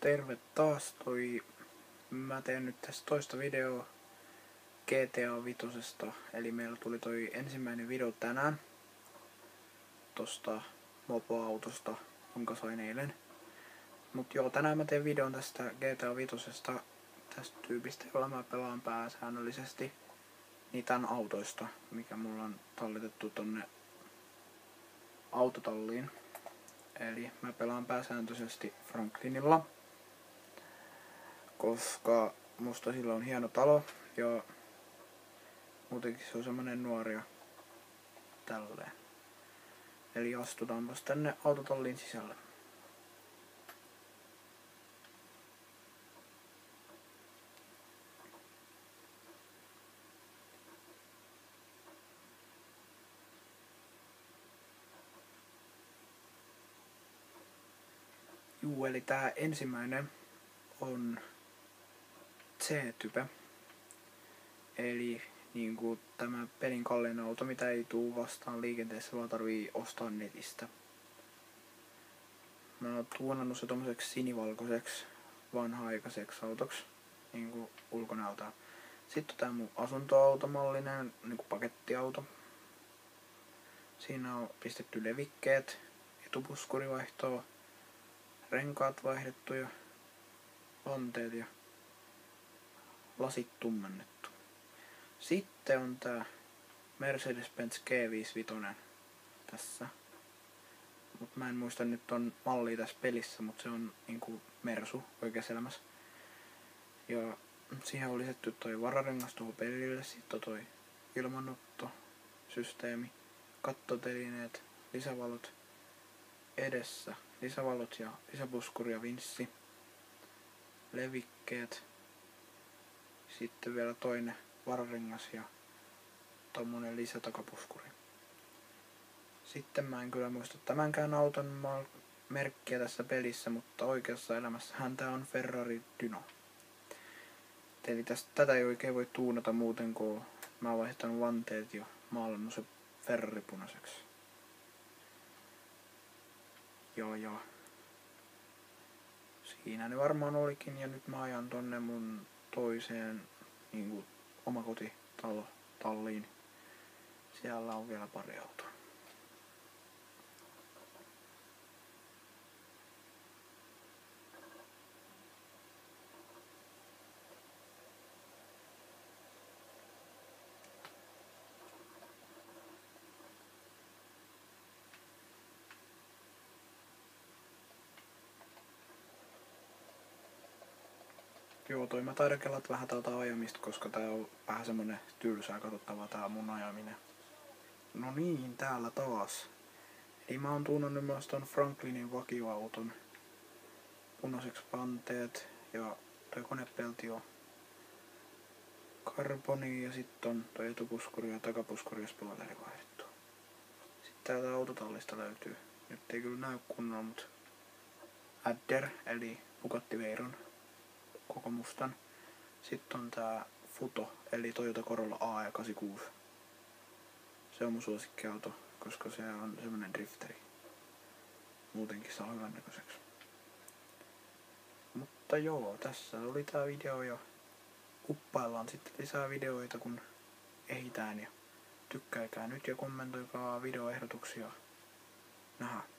terve taas. Mä teen nyt tästä toista videoa GTA Vitosesta. Eli meillä tuli toi ensimmäinen video tänään tosta mopoautosta, jonka sain eilen. Mut joo, tänään mä teen videon tästä GTA Vitosesta, tästä tyypistä, jolla mä pelaan pääsäännöllisesti niitä autoista, mikä mulla on talletettu tonne autotalliin. Eli mä pelaan pääsääntöisesti Franklinilla, koska musta sillä on hieno talo ja muutenkin se on semmonen nuori ja tälleen. Eli astutaanpas tänne autotallin sisälle. Eli tää ensimmäinen on C-type. Eli niinku tämä pelin kallein auto, mitä ei tuu vastaan liikenteessä, vaan tarvii ostaa netistä. Mä oon tuonannut se tommoseksi sinivalkoiseksi vanha-aikaiseksi autoksi, niinku ulkonäöltään. Sitten on tää mun asuntoautomallinen, niinku pakettiauto. Siinä on pistetty levikkeet, etupuskuri vaihtoo, renkaat vaihdettu ja vanteet ja lasit tummennettu. Sitten on tää Mercedes-Benz G55 tässä. Mut mä en muista nyt ton mallia tässä pelissä, mutta se on niinku Mersu oikeassa elämässä. Ja siihen on lisätty toi vararengas tuohon pelille, sitten toi ilmanottosysteemi, kattotelineet, lisävalot edessä, lisävalot ja lisäpuskuri ja vinssi, levikkeet, sitten vielä toinen vararengas ja tommonen lisätakapuskuri. Sitten mä en kyllä muista tämänkään auton merkkiä tässä pelissä, mutta oikeassa elämässähän tää on Ferrari Dyno. Eli tätä ei oikein voi tuunata muuten, kun mä oon vaihtanut vanteet ja maalannut se Ferrari punaiseksi. Joo. Siinä ne varmaan olikin, ja nyt mä ajan tonne mun toiseen niinku omakotitalo-talliin. Siellä on vielä pari autoa. Joo, mä taidan kelata vähän täältä ajamista, koska tää on vähän semmonen tylsää katsottavaa tää mun ajaminen. No niin, täällä taas. Eli mä oon tuunannut myös ton Franklinin vakioauton. Punaiseksi vanteet ja toi konepelti on karboni ja sitten on toi etupuskuri ja takapuskuri ja spoileri vaihdettu. Sitten täältä autotallista löytyy, nyt ei kyllä näy kunnolla, mut Adder eli Bugatti Veyron koko mustan. Sitten on tää Futo eli Toyota Corolla AE86. Se on mun suosikkiauto, koska se on semmonen drifteri. Muutenkin saa hyvän näköiseksi. Mutta joo, tässä oli tää video ja uppaillaan sitten lisää videoita kun ehditään ja tykkäykää nyt ja kommentoikaa videoehdotuksia. Nähdään.